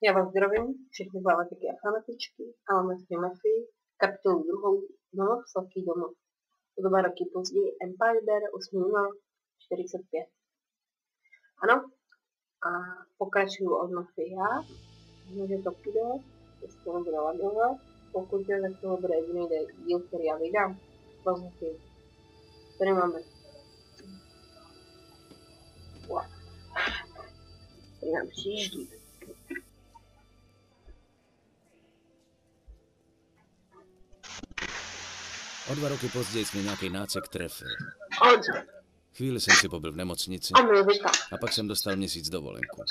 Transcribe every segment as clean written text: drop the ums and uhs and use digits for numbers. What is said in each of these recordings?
Já vás zdravím, všechny fanatiky a fanatičky a máme tady Mafii, kapitolu 2, Domov sladký domov. O 2 roky později Empire 8.0.45. Ano, a pokračuju od Mafii já, že to půjde, jestli to nebude lagovat, pokud je, tak toho bude jediný díl, který já vydám. Později. Tady máme. Wow. Tady nám přijíždí. O 2 roky později mě nějaký nácek trefil. Honzo. Chvíli jsem si pobyl v nemocnici a pak jsem dostal měsíc dovolenku,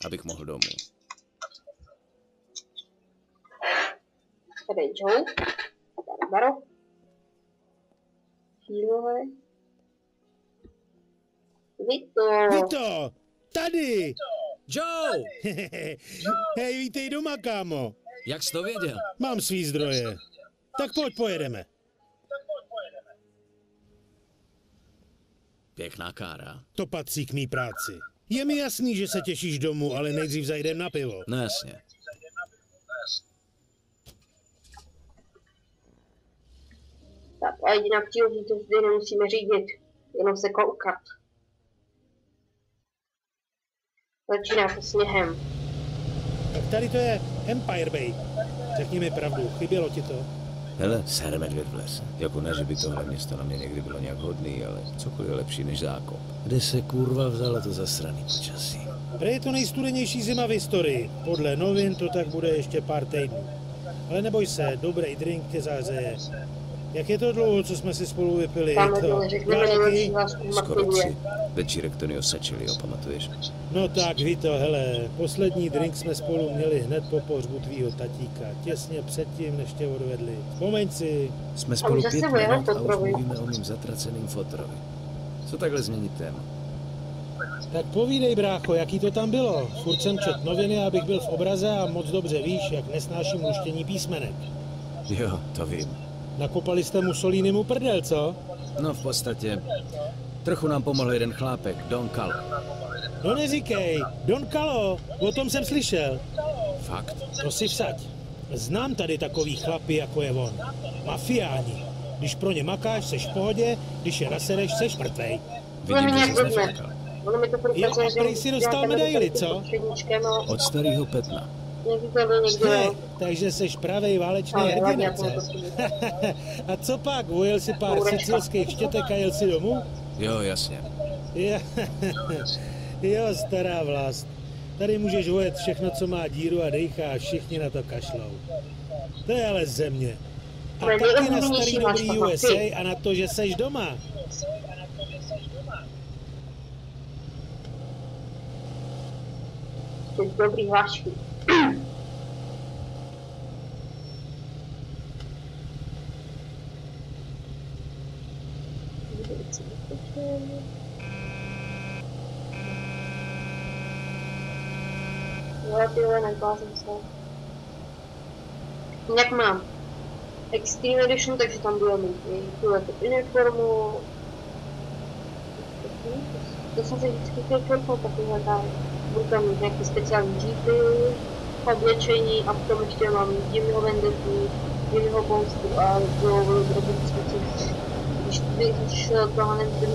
abych mohl domů. Tady je Joe, tady Baro, Fílové, Vito, tady! Joe! Hej, vítej doma, kámo. Jak jsi to věděl? Mám svý zdroje. Tak pojď, pojedeme. Pěkná kára. To patří k mý práci. Je mi jasný, že se těšíš domů, ale nejdřív zajdem na pivo. No jasně. Tak a jediná příležitost, kdy nemusíme řídit, jenom se koukat. Začíná to sněhem. Tak tady to je Empire Bay. Řekni mi pravdu, chybělo ti to? Hele, ser medvěd v lese. Jako ne, že by tohle město na mě někdy bylo nějak hodný, ale cokoliv je lepší než zákop. Kde se kurva vzalo to zasraný počasí? Prý je to nejstudenější zima v historii. Podle novin to tak bude ještě pár týdnů. Ale neboj se, dobrý drink tě zahřeje. Jak je to dlouho, co jsme si spolu vypili? Skoro 3. Večírek Tonio Sačilio, pamatuješ? No tak, Vito, hele, poslední drink jsme spolu měli hned po pohřbu tvýho tatíka, těsně předtím, než tě odvedli. Vzpomeň si. Jsme spolu 5 minut a už mluvíme o mým zatraceným fotrovi. Co takhle změnit téma? Tak povídej, brácho, jaký to tam bylo. Furt jsem čet noviny, abych byl v obraze a moc dobře víš, jak nesnáším luštění písmenek. Jo, to vím. Nakopali jste Mussolinimu prdel, co? No v podstatě, trochu nám pomohl jeden chlápek, Don Calo. No neříkej, Don Calo, o tom jsem slyšel. Fakt? To si vsaď. Znám tady takový chlapy, jako je on. Mafiáni. Když pro ně makáš, seš v pohodě, když je nasereš, seš mrtvej. Vidím, že jsi nefakal. Jo, a prý si dostal medaili, co? Od starého Petna. Ne, takže seš pravej válečný hrdinace. A co pak, vojel si pár sicilských štětek a jel si domů? Jo, jasně. Jo, stará vlast. Tady můžeš vojet všechno, co má díru a dejchá a všichni na to kašlou. To je ale země. A taky na starý dobrý USA a na to, že seš doma. Dobrý hlášky. Tyhle nebázím se. Jak mám Extreme Edition, takže tam bude mít i tuhle uniformu. To jsem se vždycky chtěl koupit, takovýhle tam. Budu tam mít nějaké speciální jeepy, oblečení a potom ještě mám Jimmyho Vendetu, Jimmyho Bonstu a robotických. Když tohle nebude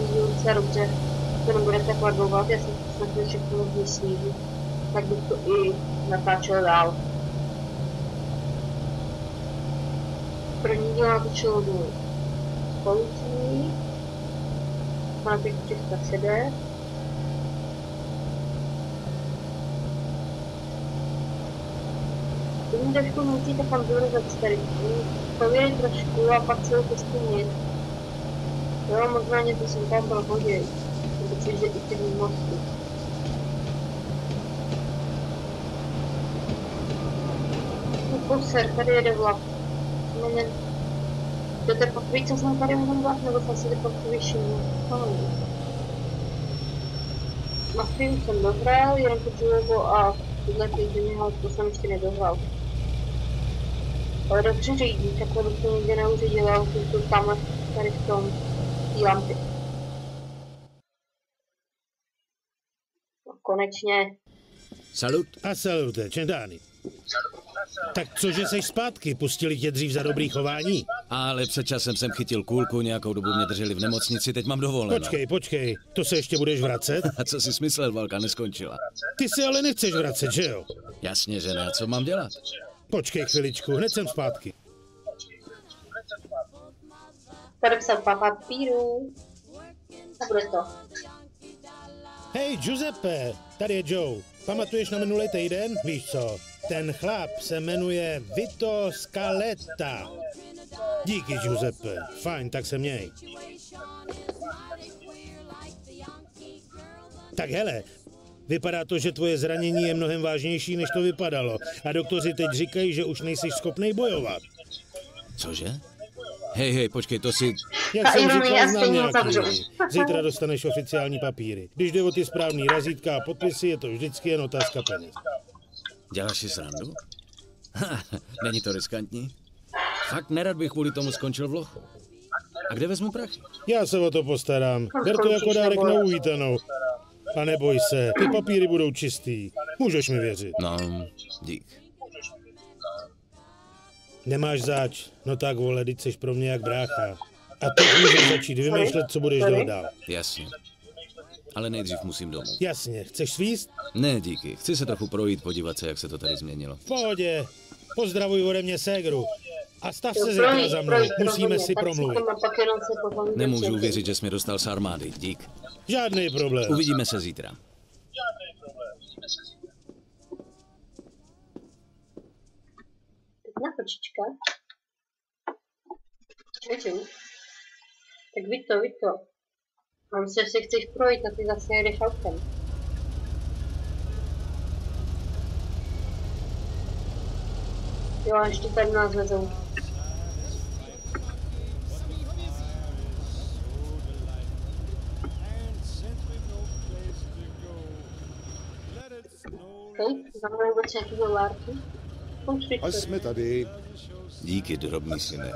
se dobře, to nebude tak lagovat, já jsem snažil všechno možný snížit, tak bych to i natáčel dál. První díl natočil do spolucí, na těch 300 sede. trošku musíte fanzurizaci tady. Povědět trošku a pak celou cestu mít. Jo, možná něco si tam prohodí. Protože i ty mosty. Poser, tady jede vlak. Jdete pak víc, co jsem tady můžem vlak, nebo jsem si to pak vyšel. Mafii jsem dohrál, jenom potřebuji a tyhle týdny, to jsem ještě nedohrál. Ale dobře řídí, takhle bych to nikdy neuřídil, ale jsem to tamhle tady v tom tý lampy. No, konečně. Salut. A salute, čendány. Tak cože seš zpátky? Pustili tě dřív za dobrý chování? Ale před časem jsem chytil kůlku, nějakou dobu mě drželi v nemocnici, teď mám dovoleno. Počkej, to se ještě budeš vracet? A co jsi myslel, válka neskončila? Ty si ale nechceš vracet, že jo? Jasně, že ne, a co mám dělat? Počkej chviličku, hned jsem zpátky. Podepsal papíru. A bude to. Hej, Giuseppe, tady je Joe. Pamatuješ na minulý týden? Víš co? Ten chlap se jmenuje Vito Scaletta. Díky, Giuseppe. Fajn, tak se měj. Tak hele, vypadá to, že tvoje zranění je mnohem vážnější, než to vypadalo. A doktoři teď říkají, že už nejsi schopnej bojovat. Cože? Hej, počkej, to si... Jak jsem říkal, znám nějaký. Zítra dostaneš oficiální papíry. Když jde o ty správný razítka a podpisy, je to vždycky jen otázka peněz. Děláš si srandu? Není to riskantní? Fakt nerad bych kvůli tomu skončil v lochu. A kde vezmu prachy? Já se o to postarám. Ber to jako dárek na uvítanou. A neboj se, ty papíry budou čistý. Můžeš mi věřit. No, dík. Nemáš zač. No tak vole, teď seš pro mě jak brácha. A teď můžeš začít vymýšlet, co budeš dělat dál. Jasně. Ale nejdřív musím domů. Jasně, chceš svíst? Ne, díky. Chci se trochu projít, podívat se, jak se to tady změnilo. V pohodě. Pozdravuj ode mě ségru. A stav se zítra za mnou. Musíme si promluvit. Nemůžu věřit, že jsi mě dostal z armády. Dík. Žádný problém. Uvidíme se zítra. Na kočička. Čau. Tak Vito. Mám se, že si chceš projít a ty zase jedeš autem. Jo, a ještě tady nás vezou. OK, znamená vůbec nějaký dolárky. A jsme tady. Díky, drobný syne.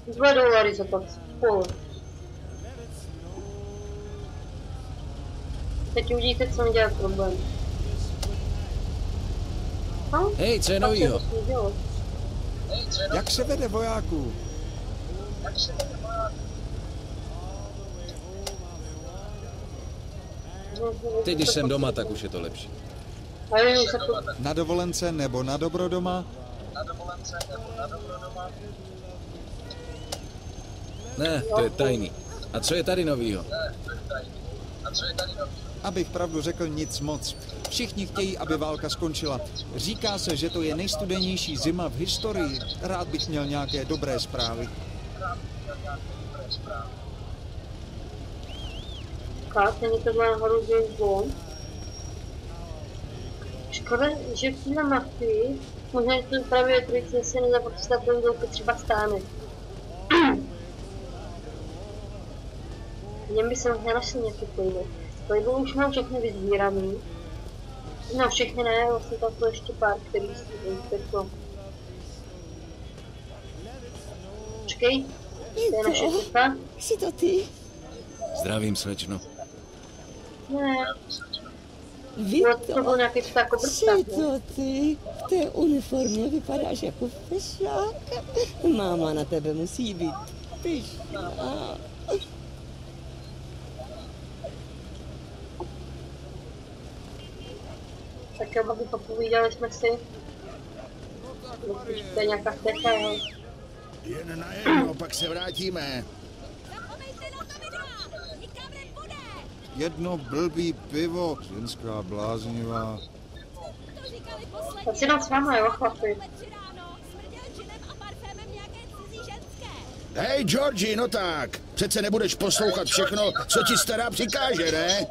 $2 za to spolu. Teď uvidíte, co mi dělá problém. Hej, co je novýho? Jak se vede, vojáků? Teď, když jsem doma, tak už je to lepší. Na dovolence nebo na dobro doma? Ne, to je tajný. A co je tady novýho? Abych pravdu řekl, nic moc. Všichni chtějí, aby válka skončila. Říká se, že to je nejstudenější zima v historii. Rád bych měl nějaké dobré zprávy. Není tohle nahoru James Bond. Škoda, že v téhle mafii možná, že to právě trojice se nezapočítá ten velký třeba stánek. V něm by se možná našel nějaký playbook. Playbook už mám všechny vyzbíraný. No všechny ne, vlastně tam jsou ještě pár, který si vypěklo. Počkej, to je naše kucha. Jsi to ty? Zdravím, slečno. Ne. Vito, To byl nějaký jako jsi to ty? V té uniformě vypadáš jako fešák. Máma na tebe musí být pyšná. Tak jo, aby popovídali jsme si. To je nějaká techa, jo. Jen na jedno, pak se vrátíme. Jedno blbý pivo, ženská bláznivá. Tak si dám s váma, jo, chlapi. Hej, Georgi, no tak. Přece nebudeš poslouchat všechno, co ti stará přikáže, ne?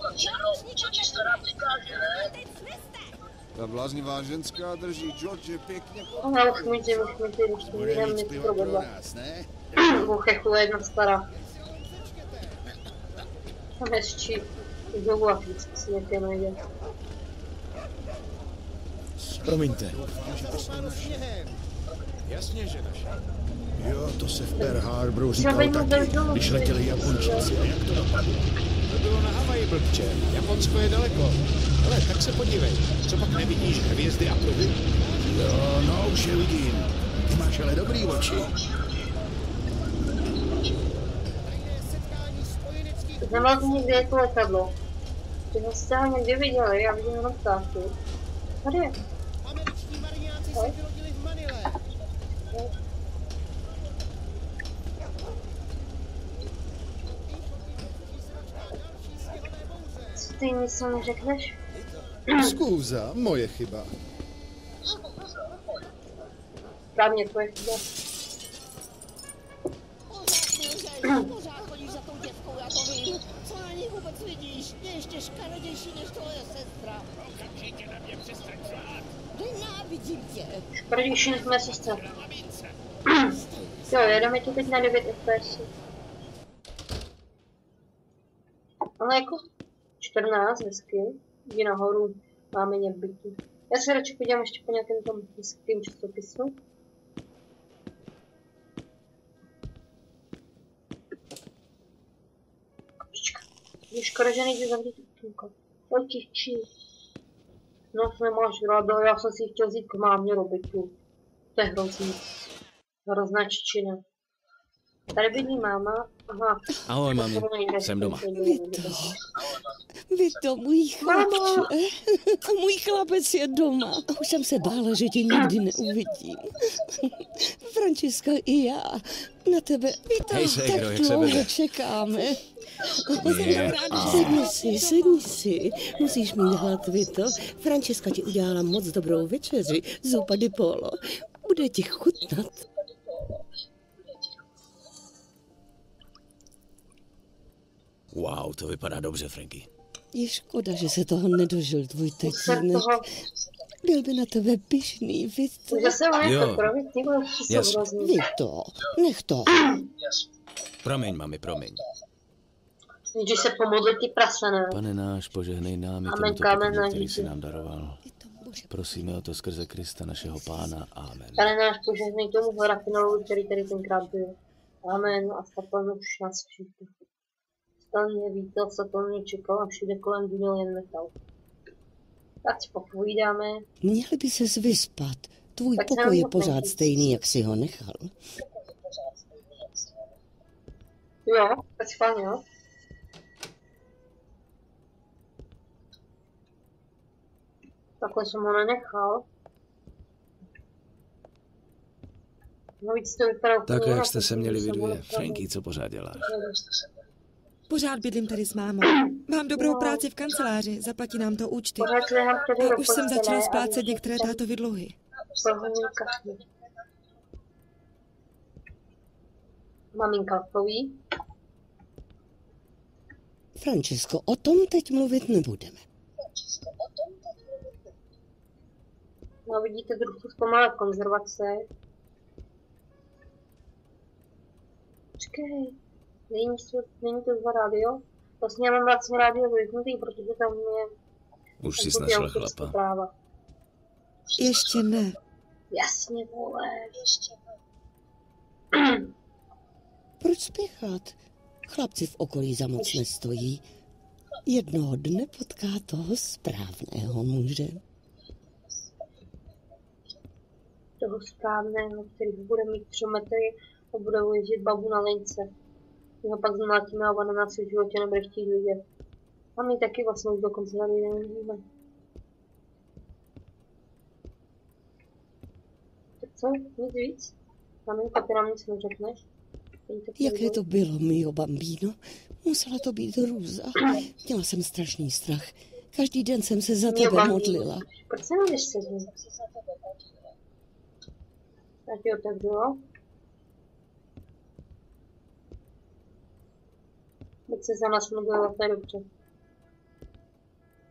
Ta bláznivá ženská drží George pěkně pod... Aha, už mi jdem něco probudla. Buchechuje jedna stará. Tam hezčí. Znovu a vždycky si nějaké najde. Promiňte. Jasně, že naše. Jo, to se v Pearl Harboru říkalo taky, když letěli Japončíci. A jak to dopadlo? To bylo na Havaji, blbče. Japonsko je daleko. Ale tak se podívej. Co pak nevidíš hvězdy a pruhy? Jo, no, už je vidím. Ty máš ale dobrý oči. Znamená to někde je to letadlo. Ty ho jste ho někde viděli, já vidím jenom ptáky. Tady je. Američtí mariňáci se vyrodili v Manile. Co ty nic mi řekneš? Skúza, moje chyba. Právě tvoje chyba. Pořád chodíš za tou děvkou, já to vím. Co na ní vůbec vidíš? Je ještě škaredější než tvoje sestra. Okamžitě na mě přestaň řvát. Nenávidím tě. Škaredější než moje sestra. Jo, jedeme tu teď na 9 FPS. Ale jako 14 hezky. Jdi nahoru, máme něbytu. Já se radši podívám ještě po nějakém tom hezkým časopisu. Je škoda, že nejde zavřít okýnko. Otiči. No, nemáš ráda, já jsem si chtěl vzít k mámě robitu. To je hrozný. Hrozná čičina. Tady bydlí máma. Aha. Ahoj, mami. Jsem doma. Vito, můj chlapče. Můj chlapec je doma. Už jsem se bála, že tě nikdy neuvidím. Františka i já. Na tebe, Vito, Hej, Segro, tak jak se dlouho vede? čekáme. Je. Sedni si. Musíš mít hlad, Vito. Františka ti udělala moc dobrou večeři. Zupa di polo. Bude ti chutnat. Wow, to vypadá dobře, Franky. Je škoda, že se toho nedožil tvůj tatínek. Byl by na tebe pyšný, Vito. Zase mám Jo. jako provit, ty vole, jsou Jasně. hrozný. Vito, nech to. Promiň, mami, promiň. Když se pomodli ty prasené. Pane náš, požehnej nám i Amen, tomuto kámen pokoji, na který dítě. si nám daroval. Prosíme o to skrze Krista, našeho Pána. Amen. Pane náš, požehnej tomu Rafinolovi, který tady tenkrát byl. Amen a Satan už nás všichni. Stan mě vítal, Satan mě čekal a všude kolem viděl jen metal. Tak si popovídáme. Měl by ses vyspat. Tvůj Tak se pokoj je nám pořád neplatí. stejný, jak si ho nechal. Jo, tak schválně, jo. Takhle jsem ho nenechal. No víc to vypadá úplně Tak jinak, jak jste se měli vy jsem ho dvě? nechal. Franky, co pořád děláš? Pořád bydlím tady s mámou. Mám dobrou práci v kanceláři, zaplatí nám to účty. Pořád se nechám tady A do už jsem postele začala a splácet víš, některé jsem tátovy dluhy. prohodil kachnu. Maminka odpoví. Francesco, o tom teď mluvit nebudeme. No vidíte, trochu zpomalila konzervace. Počkej, není to za rádio? Vlastně já mám vlastně rádio vypnutý, protože tam je... Už jsi tam jsou ty našla autorské chlapa. práva. Ještě ne. Jasně, vole. Proč spěchat? Chlapci v okolí za moc nestojí. Jednoho dne potká toho správného muže. Toho správného, který bude mít 3 metry a bude uježdět babu na lince. My ho pak zmlátíme a ona nás v životě nebude chtít vidět. A my taky vlastně už dokonce tady nevidíme. Tak co? Nic víc? Maminko, ty nám nic neřekneš? Jaké to bylo, mio bambino? Musela to být hrůza. Měla jsem strašný strach. Každý den jsem se za tebe modlila. Proč se nevíš se z ní? Tak jo, tak bylo. Teď se za nás modlila, to je dobře.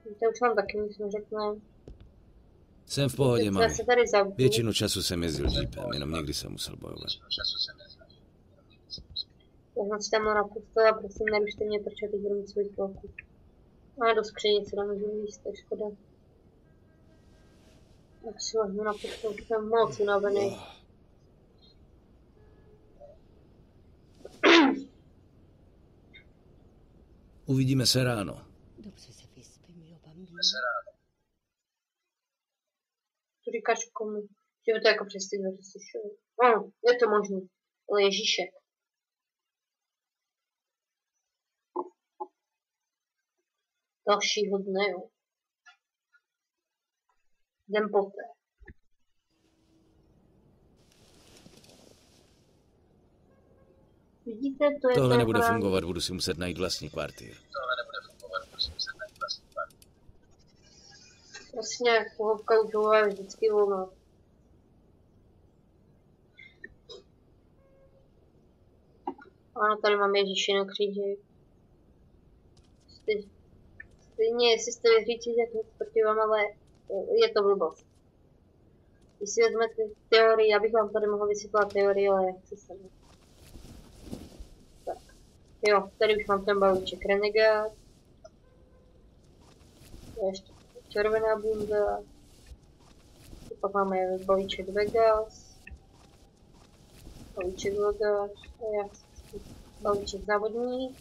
To už vám taky nic neřekne. Jsem v pohodě, mami. Se tady zavřu. Většinu času jsem jezdil jeepem, jenom někdy jsem musel bojovat. Já jsem si tam napustila, prosím, nerušte mě, protože teď budu mít svůj chvilku. A do skříně se nemůžu jíst, to je škoda. Tak si vezmu na pustu, už jsem moc unavený. Uvidíme se ráno. Dobře se vyspí, mio bambino. To říkáš komu? Že by to jako přestihlo, že jsi šel. No, je to možný. Ale Ježíšek. Dalšího dne, jo. Den poté. Vidíte, to je Tohle to nebude právě... fungovat, budu si muset najít vlastní kvartír. Jasně, pohovka udová je vždycky volná. Ano, tady mám Ježíši na kříži. Stejně, jestli jste věřící, tak nic proti vám, ale je to blbost. Když si vezmete teorii, já bych vám tady mohla vysvětlit teorii, ale nechci se. Tak. Jo, tady už mám ten balíček Renegade. Ještě červená bunda. Pak máme balíček Vegas. Balíček Vegas. Balíček závodník.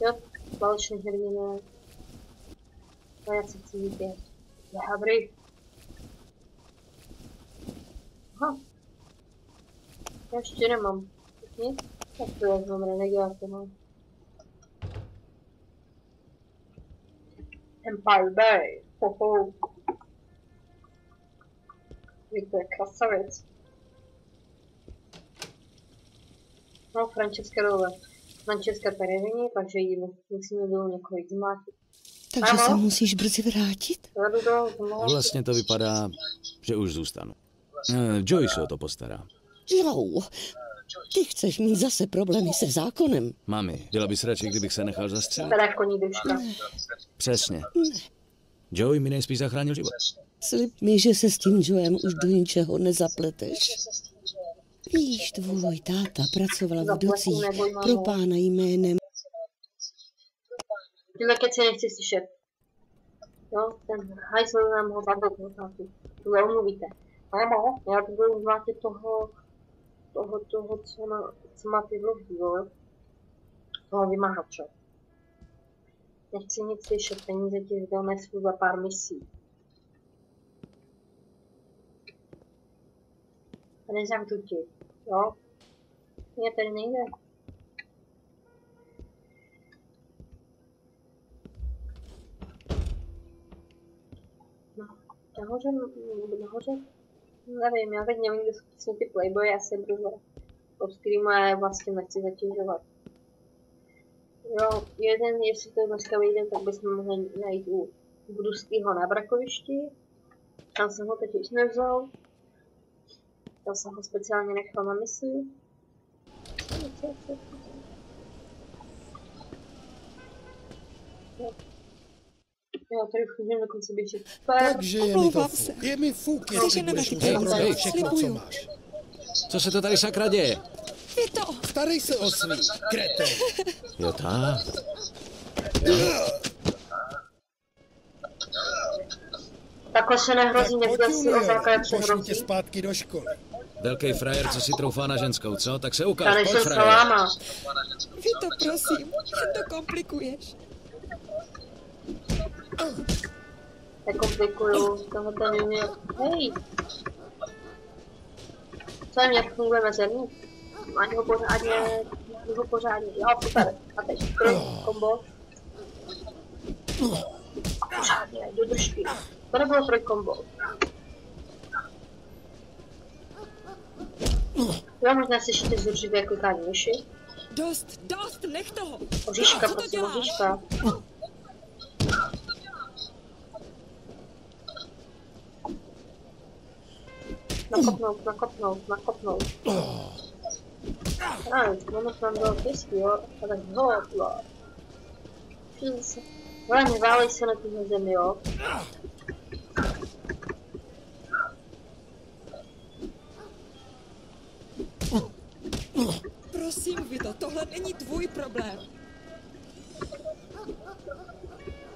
Jo, válečný hrdina. A já se chci vidět. Dobrý. Aha. Já ještě nemám. Nic? Tak to já mám Renegade, no. Empire Bay. Hoho. To je krasavec. No, Francesca dole. Francesca tady není, takže ji musíme bylo několik zmátit. Takže se musíš brzy vrátit? Vlastně to vypadá, že už zůstanu. Joey se o to postará. Joe, ty chceš mít zase problémy se zákonem. Mami, byla bys radši, kdybych se nechal zastřelit? Teda koní duška. Přesně. Joey mi nejspíš zachránil život. Slib mi, že se s tím Joem už do ničeho nezapleteš. Víš, tvůj táta pracoval v docích pro pána jménem. Tyhle keci nechci slyšet. Jo, ten hajsl nám ho zabil toho tátu. Tohle omluvíte. Mámo, já to budu zmátit toho, co má ty vloží, vole. Toho vymahače. Nechci nic slyšet, peníze ti zdal neslu za pár misí. A nezavřu ti, jo? Mě tady nejde. No, nahoře? Nevím, já teď nevím, kde jsou ty playboy, já se budu obskrýmu a já vlastně nechci zatěžovat. Jo, jeden, jestli to dneska vyjde, tak bychom mohli najít u Budustýho na brakovišti. Tam jsem ho teď už nevzal. Tam jsem ho speciálně nechal na misi. Jo, tady už můžeme dokonce běžet. Takže je mi fuk, jestli budeš muset prodat všechno, co máš. Co se to tady sakra děje? Vito! Starej se o svý, krete. Jo, tak. Takhle se nehrozí, neviděl si o základě pošlu přehrozí. tě zpátky do školy. Velký frajer, co si troufá na ženskou, co? Tak se Já ukáž, pojď nejsem frajer. saláma. Vito, prosím, jen to komplikuješ. Nekomplikuju, tohle ten mě... Hej! Co je, nějak fungujeme zemí? Máš ho pořádně, jo, super. A teď kombo. Pořádně, do držky. To nebylo trojkombo. Jo, možná slyšíte zuřivě klikání myši. Dost, nech toho! Oříška, Co to prosím, děláš? oříška. Nakopnout. Ono tam bylo pěstí, jo? A tak hopla. Ale neválej se na tuhle zemi, jo? Prosím, Vito, tohle není tvůj problém.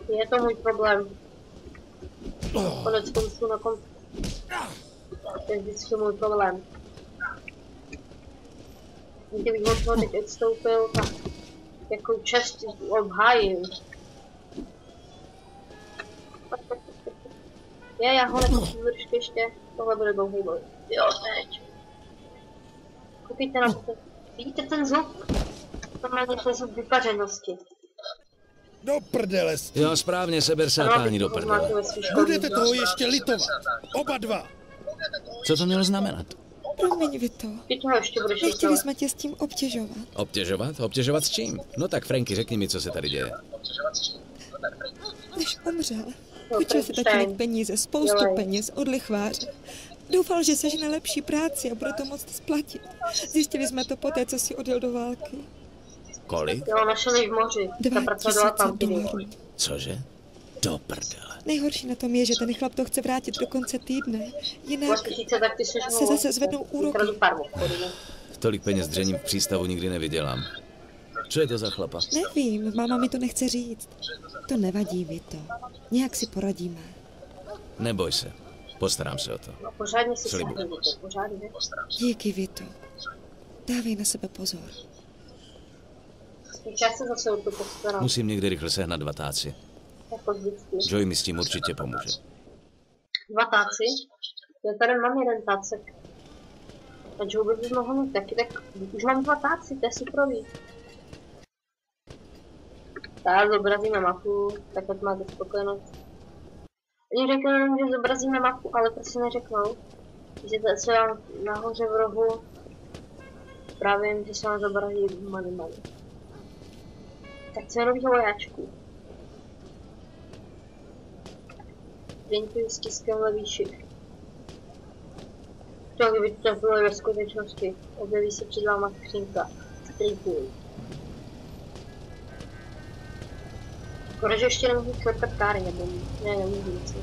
Je to můj problém. Konec konců na konci. To je vždycky můj problém. Kdybych od toho teď odstoupil, tak jako čest obhájím. Já ho nepočím držky ještě, tohle bude dlouhý boj. Jo, teď. Koukejte na to. Vidíte ten zub? To má něco zub vypařenosti. Do prdele. Jo, správně, seber sátáni do prdele. Budete toho ještě litovat. Oba dva. Co to mělo znamenat? Promiň, Vito. Ty toho ještě budeš Nechtěli jsme tě s tím obtěžovat. Obtěžovat? Obtěžovat s čím? No tak, Franky, řekni mi, co se tady děje. Než umřel, půjčil si tatínek peníze, spoustu peněz od lichváře. Doufal, že sežene lepší práci a bude to moct splatit. Zjistili jsme to poté, co si odjel do války. Kolik? Jo, našel v moři. 2000 dolarů. Cože? Do prdele. Nejhorší na tom je, že ten chlap to chce vrátit do konce týdne. Jinak se se zase zvednou úroky. Tolik peněz dřením v přístavu nikdy nevydělám. Co je to za chlapa? Nevím, máma mi to nechce říct. To nevadí, Vito. Nějak si poradíme. Neboj se. Postarám se o to. No, pořádně si sedí, pořádně. Díky, Vito. Dávej na sebe pozor. Čas se zase o to postarám. Musím někdy rychle sehnat 2 táci. Jako vždycky. Joey mi s tím určitě pomůže. 2 táci? Já tady mám 1 tácek. A Joey by mohl mít taky, tak už mám 2 táci, to je suprový. Tak zobrazíme mapu, tak ať máte spokojenost. Oni řekli jenom, že zobrazíme mapu, ale prostě neřeknou, že to se vám nahoře v rohu právě jim, že se vám zobrazí money. Tak co je novýho vojáčku? Printuji s tiskem levý shift. To kdyby to bylo ve skutečnosti, objeví se před váma skřínka. Printuji. Skoro, že ještě nemůžu klepat káry, nebo ne, nemůžu nic.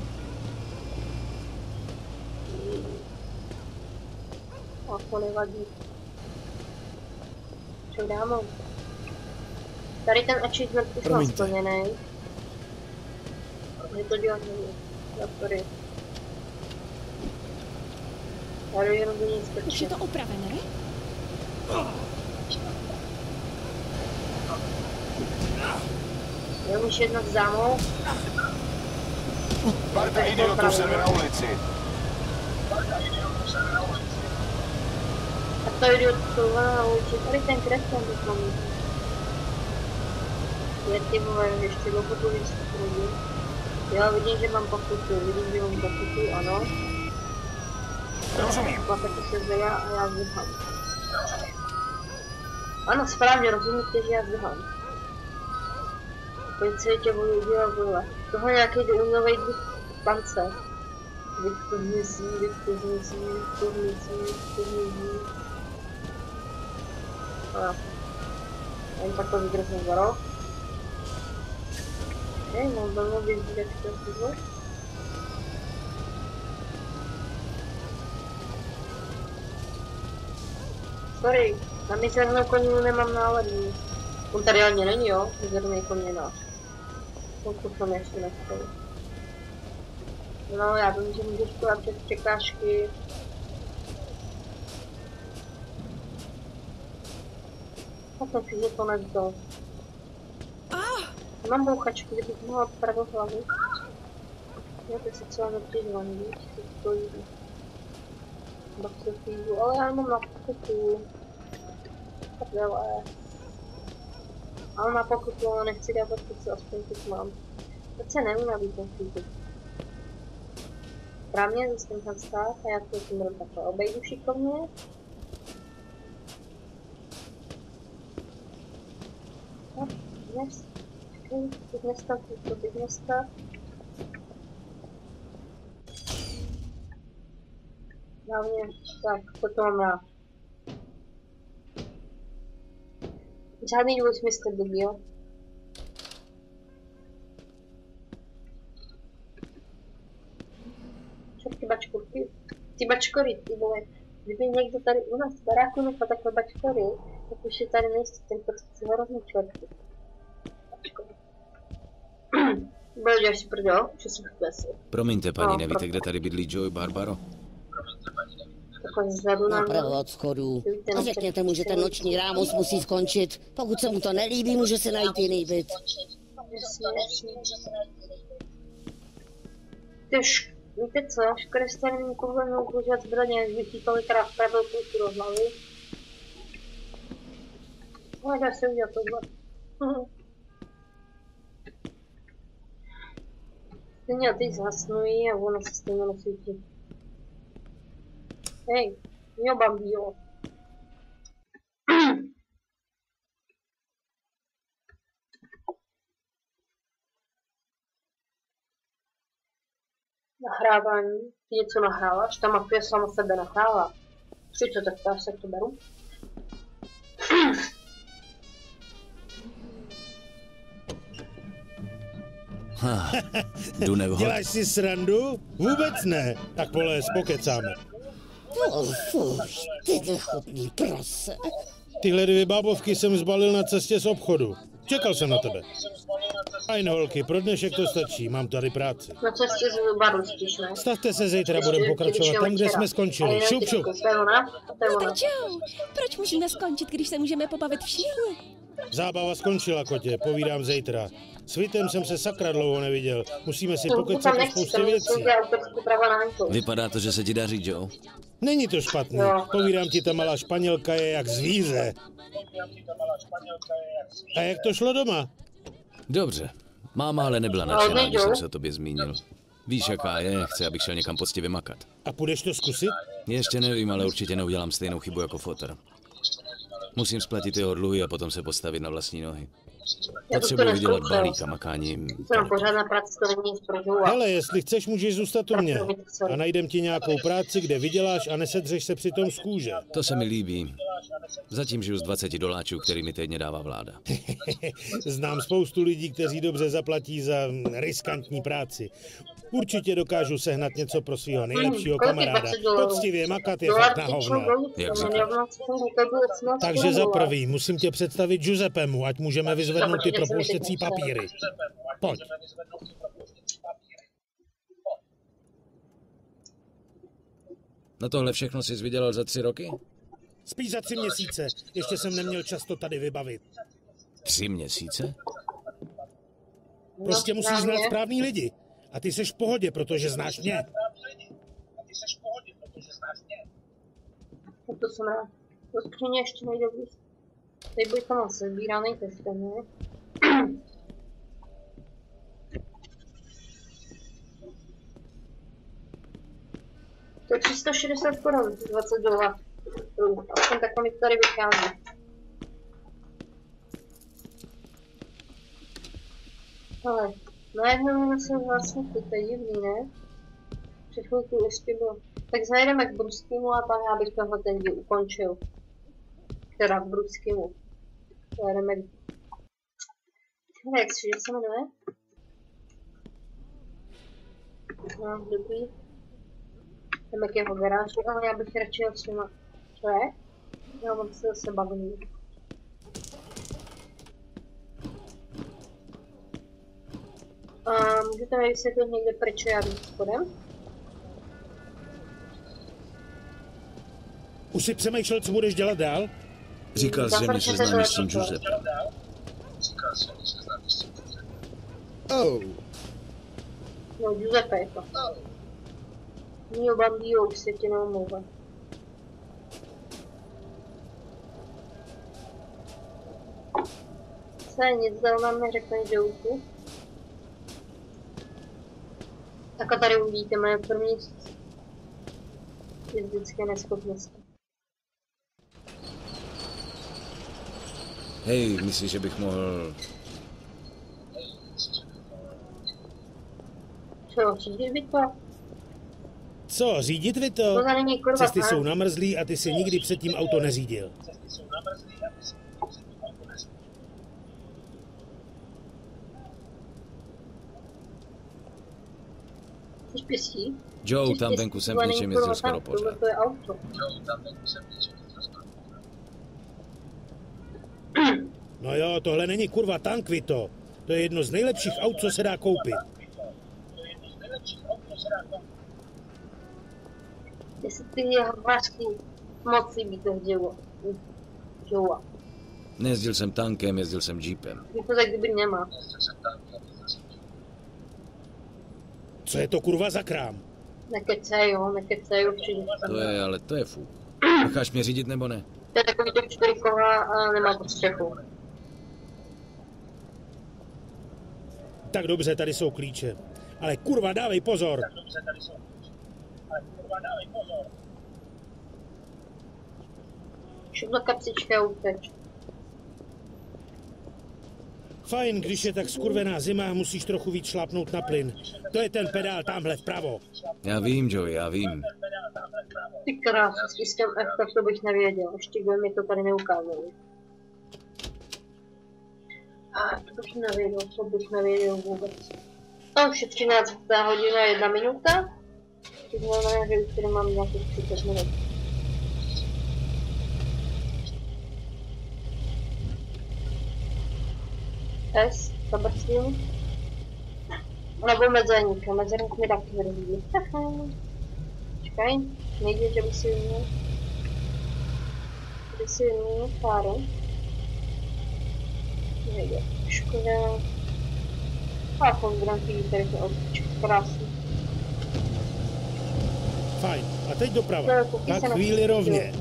A to nevadí. Co dáme? Tady ten achievement už mám splněný. Je to dělat nevím. Tady. Tady jenom do nic strčí. Už je to opravené? Neumíš jednat zámou? Parta idiotů se na ulici. A to idiot jsou na ulici. Tady ten kreslen to mám. Je ty vole, ještě dlouho tu věc chodí. Jo, vidím, že mám pokutu. Vidím, že mám pokutu, ano. Rozumím. A taky se zvedá a já zdvihám. Ano, správně, rozumíte, že já zdvihám. Policie tě budu udělat vole. Tohle nějaký nový druh pance. Vytvořnící. A jen takhle vydržím za roh. Mám velmi vyzdít, jak to je. Sorry, na mizernou koninu nemám náladu. On tady ani není, jo? Mizerný koněnář. Pokud jsem ještě nechtěl. No, já vím, že můžeš dělat přes překážky. Myslím si, že to nevzal. Mám bouchačky, kdybych mohla pravou hlavu. Já to si celá nepřižvaný, víš, si to jde. Bakterfízu, ale já mám na pokutu. Prdele. Ale na pokutu, ale nechci dávat to, aspoň teď mám. Teď se neunavím ten fízu. Správně, zjistím tam stát a já to tím budu takhle obejdu šikovně. Teď nestav. Hlavně, tak, to mám rád. Žádný dvojsmysl blbý, jo? Co ty bačkovky? Ty bačkory, ty vole. Kdyby někdo tady u nás v baráku nechal takové bačkory, tak už je tady nejistý, ten prostě hrozný čertky. Bačkory. Bude děláš si prdel, že jsem klesl. Promiňte, paní, nevíte, kde tady bydlí Joey Barbaro? Napravo od schodů. A řekněte mu, že ten noční rámus musí skončit. Pokud se mu to nelíbí, může si najít jiný byt. Víte co, škoda jste nevím, koho mnou používat zbraně, až bych jí tolikrát vpravil půlku do hlavy. No, dá se udělat tohle. Stejně teď zhasnují a ono se stejně nesvítí. Hej, jo bambío. Nahrávání. Ty něco nahráváš? Ta mafie sama sebe nahrává. Co tak to, až se to beru? Děláš si srandu? Vůbec ne. Tak poles, pokecáme. Fuš, ty nechutný prase. Tyhle 2 bábovky jsem zbalil na cestě z obchodu. Čekal jsem na tebe. Fajn holky, pro dnešek to stačí, mám tady práci. Na cestě z baru spíš, ne? Stavte se, zítra budeme pokračovat tam, kde jsme skončili. Šup, šup. No tak čau. Proč musíme skončit, když se můžeme pobavit všichni? Zábava skončila, kotě, povídám zítra. S Vitem jsem se sakra dlouho neviděl. Musíme si pokecat o spoustě věcí. Vypadá to, že se ti daří, Joe. Není to špatný. Povídám ti, ta malá Španělka je jak zvíře. A jak to šlo doma? Dobře. Máma ale nebyla nadšená, když jsem se o tobě zmínil. Víš, jaká je, chce, abych šel někam poctivě makat. A půjdeš to zkusit? Ještě nevím, ale určitě neudělám stejnou chybu jako foter. Musím splatit jeho dluhy a potom se postavit na vlastní nohy. Potřebuji vydělat balík a makání. Hele, jestli chceš, můžeš zůstat u mě. A najdem ti nějakou práci, kde vyděláš a nesedřeš se přitom z kůže. To se mi líbí. Zatím žiju z $20, který mi týdně dává vláda. Znám spoustu lidí, kteří dobře zaplatí za riskantní práci. Určitě dokážu sehnat něco pro svého nejlepšího kamaráda. Poctivě makat je fakt na hovno. Jak říkáš? Takže za prvý musím tě představit Giuseppemu, ať můžeme vyzvednout ty propouštěcí papíry. Pojď. Na tohle všechno jsi vydělal za 3 roky? Spíš za 3 měsíce. Ještě jsem neměl čas to tady vybavit. 3 měsíce? Prostě musíš znát správný lidi. A ty seš v pohodě, protože znáš mě. To jsem rád. To skříně ještě nejde víc. Teď buď tam se sbíraný testem, ne? To je 360 korun, $20. Aspoň tak mi to tady vychází. Ale najednou se vlastně to je divný, ne? Před chvilkou ještě bylo. Tak zajedeme k Bruskému a tam já bych tohle ten díl ukončil. Teda k Bruskému. Zajedeme k... Jak se jmenuje? No, dobrý. Jdeme k jeho garáži, ale já bych radši jel s nima. Co je? Já mám se zase bavný. Můžete mi vysvětlit někde, proč já jdu spodem? Už jsi přemýšlel, co budeš dělat dál? Říkal jsi, že mě seznámíš s tím Giuseppe. Oh. No, Giuseppe je to. Mio bambino, už se ti neomlouvá. Se nic dál nám neřekne Joeku. Tak a tady uvidíte moje první fyzické neschopnosti. Hej, myslíš, že bych mohl No, řídit by to. Co, řídit vy to? To není kurva. Cesty jsou namrzlý a ty si nikdy předtím auto neřídil. Jsi pěstí? Joe, tam venku jsem v něčem jezdil skoro pořád. To je auto. No jo, tohle není kurva tank, Vito. To je jedno z nejlepších aut, co se dá koupit. Jestli ty havařský moci by to dělo. Joe. Nejezdil jsem tankem, jezdil jsem jeepem. To tak kdyby nemá. Co je to kurva za krám? Nekecej, určitě. To je fuk. Necháš mě řídit nebo ne? To je takový to 4 kola a nemá pod střechu. Tak dobře, tady jsou klíče. Ale kurva, dávej pozor! Šup do kapsičky a uteč. Fajn, když je tak skurvená zima, musíš trochu víc šlápnout na plyn. To je ten pedál tamhle vpravo. Já vím, Joey, já vím. Ty krásu, s tiskem F, tak to bych nevěděl. Ještě by mi to tady neukázali. A to bych nevěděl vůbec. A už je 13 hodin a 1 minuta. To znamená, že už tady mám nějakých 30 minut. S, zabrzdím. Nebo mezerník. Mezerník mi taky brzdí. Čekaj, nejde, že by si měl. Páru. Nejde. Škoda. A kongrant tady to odpičky krásný. Fajn, a teď doprava. Tak chvíli rovně.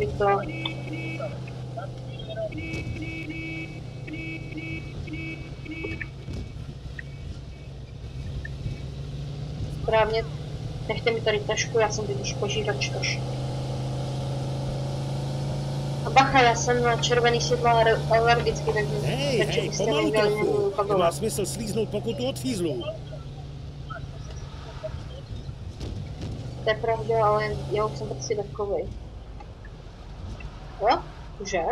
Správně, nechte mi tady tašku, já jsem totiž požírač taš. A bacha, já jsem na červený světlo alergický, takže... Hej, pomalu trochu. Nemá smysl slíznout pokutu od fízlů. To je pravda, ale já už jsem prostě takovej. Jo? Že?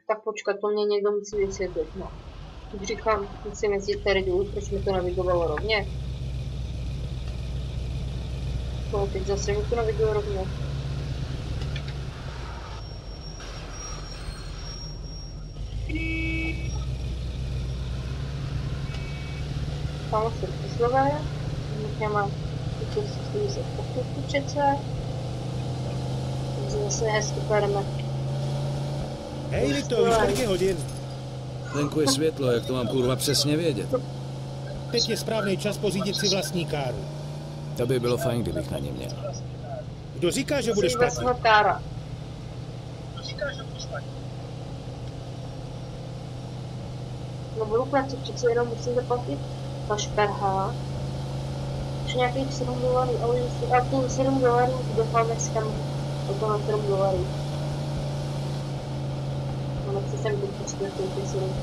Tak počkat, to mě někdo musí vysvětlit, no. Když říkám, musím jezdit tady dolů, proč mi to navigovalo rovně? No, teď zase mi to navigovalo rovně. Tam se poslové, já mám stojí se pochůdku přece. Takže zase hezky půjdeme. Hej, Vito, už kolik je hodin? Venku je světlo, jak to mám kurva přesně vědět? Teď je správný čas pořídit si vlastní káru. To by bylo fajn, kdybych na ně měl. Kdo říká, že budeš platit? No budu platit, přece jenom musím zaplatit na šperhá. Už nějakých $7, ale a tu $7 doufám dneska to na $7. No nechci jsem teď počítat ty 7.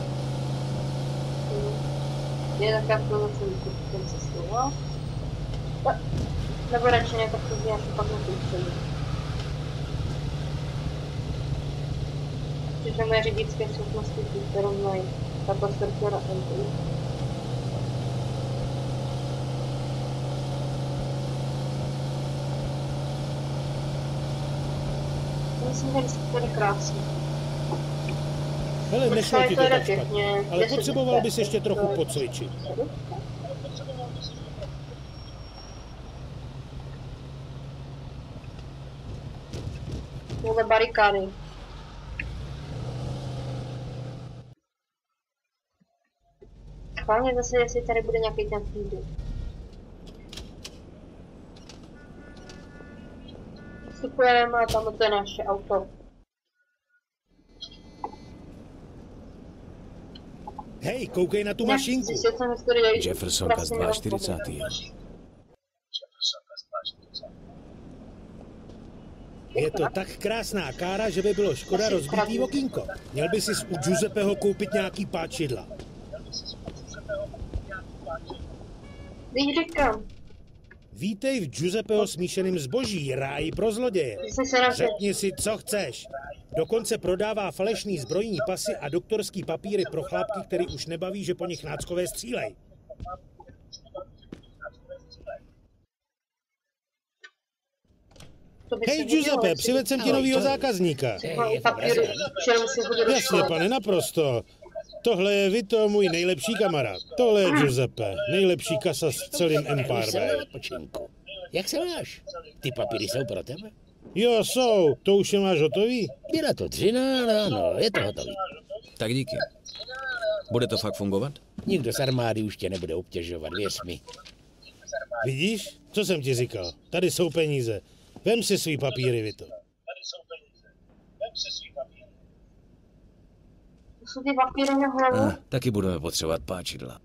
Je taká to jsem se sloval. Nebo radši ne, tak to děláš pak na ty ceny. Protože moje řidičské schopnosti, kterou mají tato struktura MT. Myslím, že to je krásný. Hele, nešlo ti to tak špatně, ale potřeboval bys ještě trochu pocvičit. Tohle barikády. Hlavně zase, jestli tady bude nějaký ten feed. Vstupujeme a tam to je naše auto. Hej, koukej na tu mašinku. Jeffersonka z 42. Je to tak krásná kára, že by bylo škoda rozbitý okýnko. Měl by si u Giuseppeho koupit nějaký páčidla. Teď říkám. Vítej v Giuseppeho smíšeným zboží, ráji pro zloděje. Řekni si, co chceš. Dokonce prodává falešný zbrojní pasy a doktorský papíry pro chlápky, který už nebaví, že po nich náckové střílej. Hej, Giuseppe, přivedl jsem ti novýho zákazníka. Jasně, pane, naprosto. Tohle je Vito, můj nejlepší kamarád. Tohle je Giuseppe, nejlepší kasa s celým Empire Bay. Jak se máš? Ty papíry jsou pro tebe? Jo, jsou. To už je máš hotový? Byla to dřina, ale ano, je to hotový. Tak díky. Bude to fakt fungovat? Nikdo z armády už tě nebude obtěžovat, věř mi. Vidíš? Co jsem ti říkal? Tady jsou peníze. Vem si svý papíry, Vito. To jsou ty papíry na hlavu? Taky budeme potřebovat páčidla.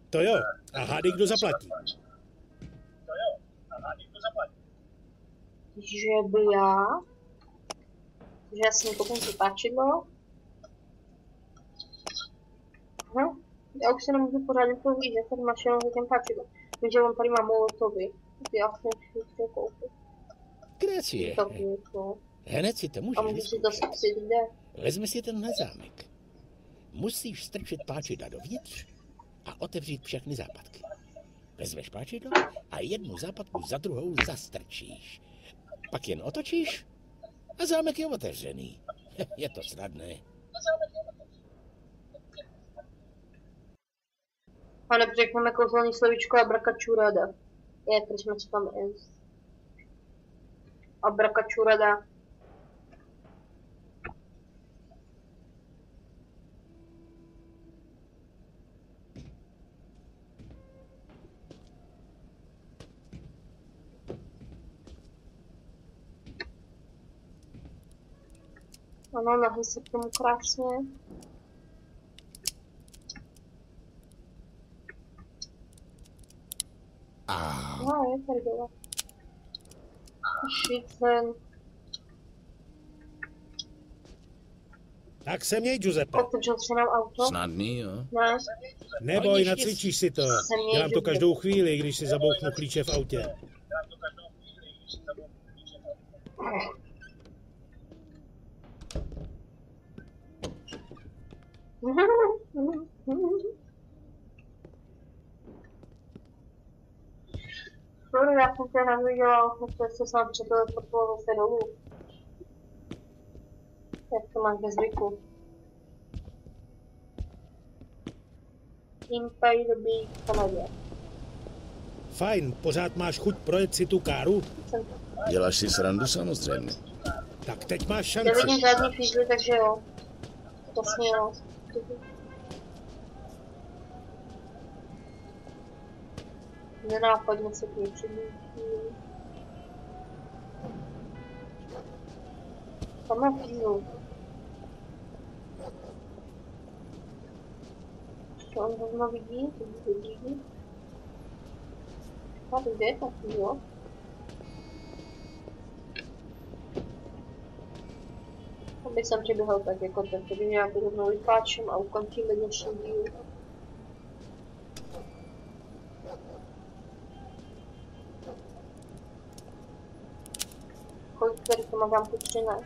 To jo. A hádej, kdo zaplatí. Že by já? Že já jsem potom si páčidlo? Já už se nemůžu pořádně pohlížet, tady máš jenom za těm páčidlo. Víš, že on tady má molotovy. Já jsem všechno koupit. Gracie. Hned si to můžeš. A můžeš si to zkusit kde? Vezmi si tenhle zámek. Musíš strčit páčidla dovnitř a otevřít všechny západky. Vezmeš páčidlo a jednu západku za druhou zastrčíš. Pak jen otočíš a zámek je otevřený. Je to snadné. A nepřekneme kouzelní slovíčko abracadabra. Je, proč jsme tam jest. Abracadabra. Ano, nahý se k tomu krásně. No, je tady dole. Šicen. Tak se měj, Giuseppe. Otevřel se nám auto. Snadný, jo? Ne. Neboj, nacvičíš si to. Dělám to každou chvíli, když si zabouchnu klíče v autě. Sorry, já jsem tě neviděla, protože se sám přeteleportoval zase dolů. Jak to máš bez zvyku? Empire Bay v Kanadě. Fajn, pořád máš chuť projet si tu káru? Děláš si srandu samozřejmě. Tak teď máš šanci. Nevidím žádný fízly, takže jo. Jasně jo. Nenápadně se k ní přibývá. Tam má fízlu. Co on rovno vidí? Vidí? A kde je ta fízla? Abych sem přiběhal tak jako ten, který nějak rovnou vypáčem a ukončíme dnešní díl. Kolik tady to mám tu 13?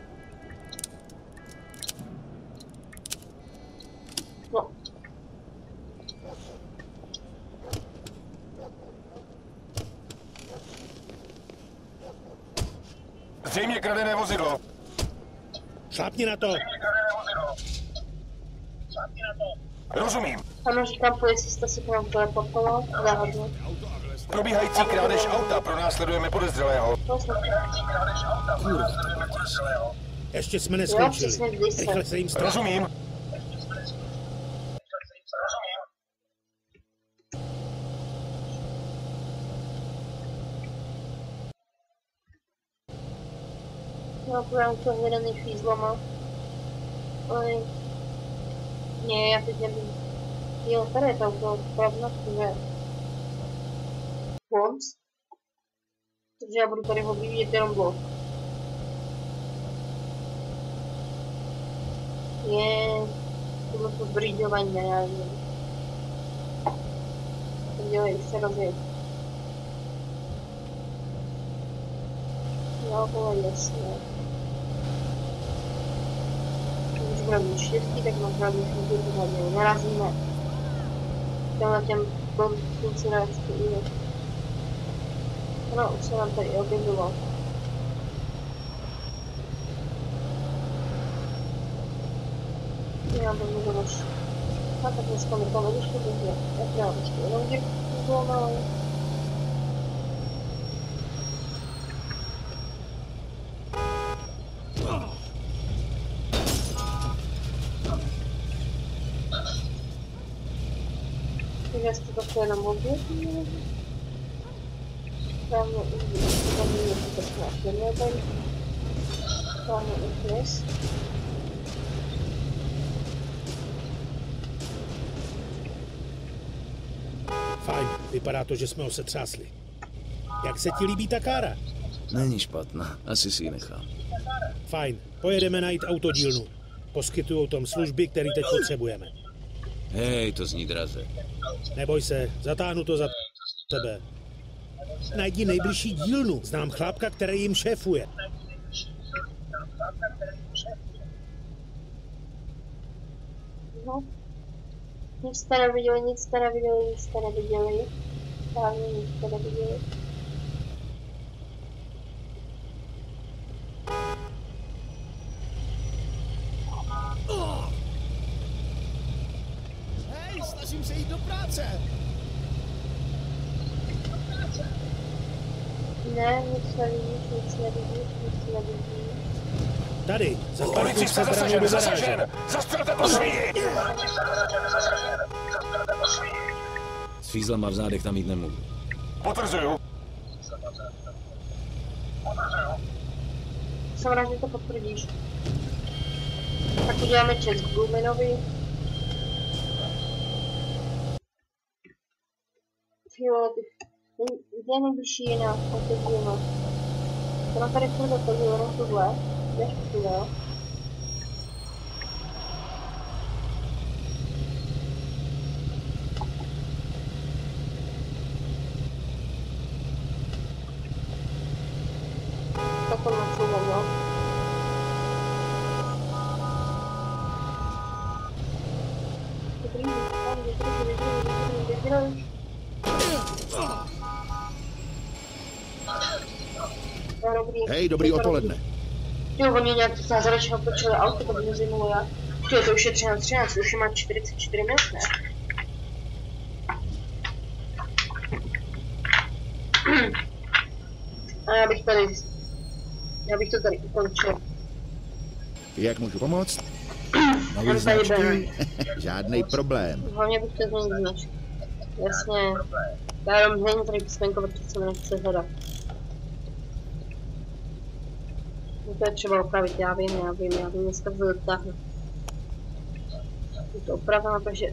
No. Zřejmě kradené vozidlo. Šlápni na to. Rozumím. Ano, říkám, policista si k nám teleportoval. Záhodně. Probíhající krádež auta. Pronásledujeme podezřelého. Kurva. Ještě jsme neskončili. Rychle se jim stát. Rozumím. No, budeme to hledaný fízlama. Ale... Ne, já teď nevím. Jo, tady je to auto, pravda, že... Bonds? Takže já budu tady ho vyvíjet jenom blok. Je... Tohle to brýďování nereálně. Takže dělej, už se rozjeď. Jo, bylo jasně. Když budeme mít štěstí, tak možná když můžu pořádně narazíme. Těmhle těm koncentračky úvěd. No, už se nám tady objevilo. Já bych můžu už. A tak dneska mi to nevyšlo, protože jak já ještě jenom děkuji. Takže jste to chtěli jenom objevit. Tam je už to snad neměl tady. Tam je už dnes. Fajn, vypadá to, že jsme ho setřásli. Jak se ti líbí ta kára? Není špatná, asi si ji nechám. Fajn, pojedeme najít autodílnu. Poskytujou tam služby, které teď potřebujeme. Hej, to zní draze. Neboj se, zatáhnu to za tebe. Najdi nejbližší dílnu, znám chlápka, který jim šéfuje. No. Nic jste neviděli, nic jste neviděli, nic jste neviděli. Právě nic jste neviděli. Hej, snažím se jít do práce. Ne, nic nevidíš, nic nevidíš, nic nevidíš. Tady, zaparkuj se branou do garáže. Zastřelte po svíji! S fízlama v zádech tam jít nemůžu. Potvrzuju. Jsem rád, že to potvrdíš. Tak uděláme čest k Bluminovi. Jo, kde je nejbližší jiná autodílna? To nám tady furt dopadlo, jenom tuhle. Jdeš tuhle, jo? Tak to naslouchám, jo? Dobrý, Hej, dobrý odpoledne. Jo, oni nějak zázračně otočili auto, to by mě zajímalo jak. To už je 13, už má 44 minut, ne? A já bych to tady ukončil. Jak můžu pomoct? Nový značky? Žádnej problém. Hlavně bych to změnil značky. Jasně. Já jenom změním tady písmenko, protože se mi nechce hledat. To je třeba opravit, já vím, dneska to dotáhnu. Je to opraveno, takže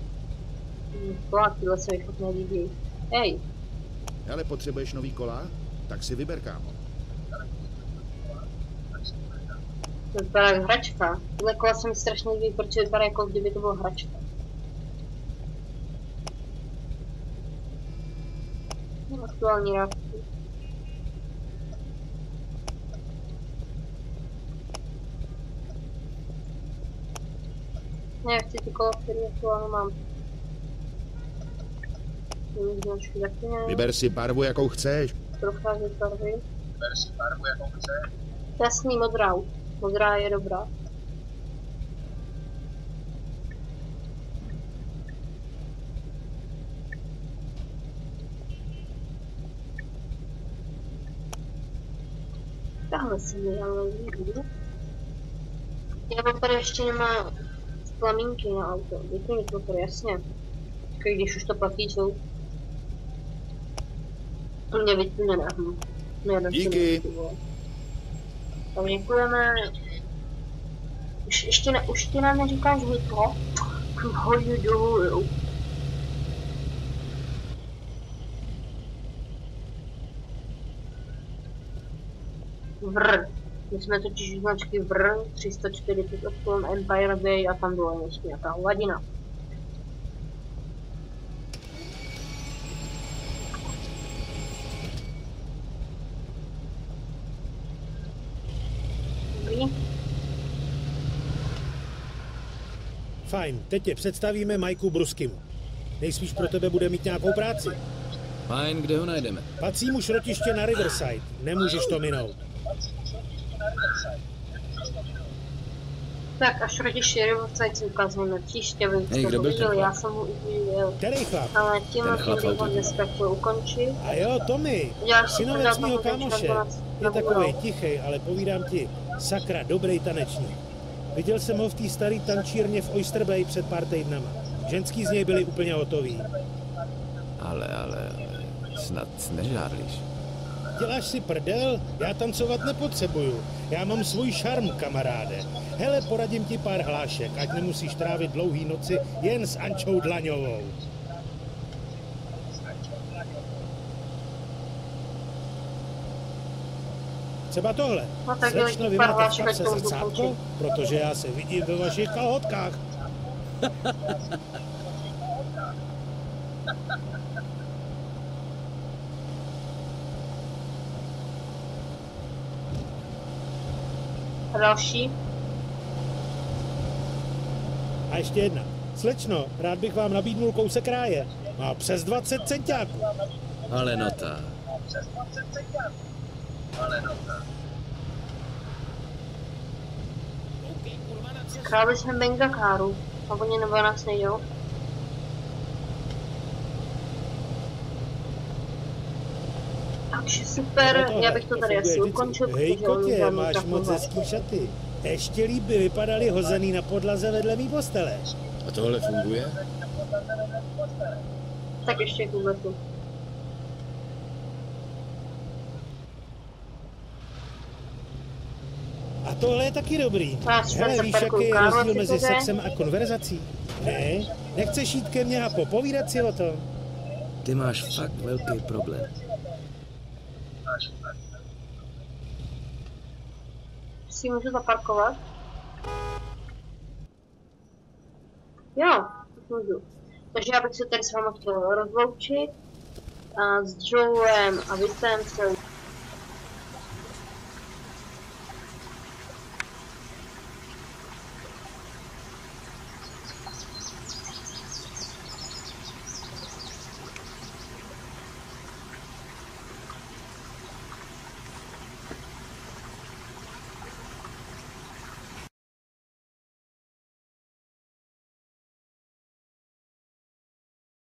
kola tyhle se mi fakt nelíbí. Hej! Ale potřebuješ nový kola? Tak si vyber, kámo. To vypadá jak hračka. Tyhle kola se mi strašně líbí, protože vypadá jako kdyby to bylo hračka. Aktuální reakce. Ne, chci ty kola, který aktuálně mám. Vyber si barvu, jakou chceš. Procházet barvy. Jasný, modrá. Modrá je dobrá. Tahle si mi ale líbí. Já mám tady ještě nemá plamínky na auto. Vyplnit motor, jasně. Když už to platí, jsou. Mě vyplněné. Díky. Tak děkujeme. Už ty nám neříkáš hitlo? Hodně dovolil. Vrr. My jsme totiž značky Vrr 348 Empire Bay a tam byla ještě nějaká hladina. Fajn, teď tě představíme Majku Bruskimu. Nejspíš pro tebe bude mít nějakou práci. Fajn, kde ho najdeme? Patří mu šrotiště na Riverside. Nemůžeš to minout. Tak a šrotiště Riverside si ukazujeme příště, Hej, kdo byl ten chlap? Já jsem mu už viděl. Který chlap? Ale tímhle tím ho dneska chtěl ukončit. A jo, Tommy, synovec mýho kámoše. Je takovej tichej, ale povídám ti, sakra, dobrý tanečník. Viděl jsem ho v té staré tančírně v Oyster Bay před pár týdnama. Ženský z něj byli úplně hotoví. Ale, snad nežárlíš. Děláš si prdel? Já tancovat nepotřebuju. Já mám svůj šarm, kamaráde. Hele, poradím ti pár hlášek, ať nemusíš trávit dlouhý noci jen s Ančou Dlaňovou. Třeba tohle. No, tak Slečno, vy máte v kapse zrcátko? Protože já se vidím ve vašich kalhotkách. A další. A ještě jedna. Slečno, rád bych vám nabídnul kousek ráje. Má přes 20 centiáků. Ale nota. Králi jsme Bengakáru. A oni nebo nás nejdou. Takže super, já bych to tady asi ukončil. Hej kotě, máš moc hezký šaty. Ještě líp by vypadaly hozený na podlaze vedle mý postele. A tohle funguje? Tak ještě kubletu. A tohle je taky dobrý. Hele, víš, jaký je rozdíl mezi sexem a konverzací? Ne? Nechceš jít ke mně a popovídat si o tom? Ty máš fakt velký problém. Si můžu zaparkovat? Jo, můžu. Takže já bych se tady s vámi chtěl rozloučit. A s Joelem a Vincem se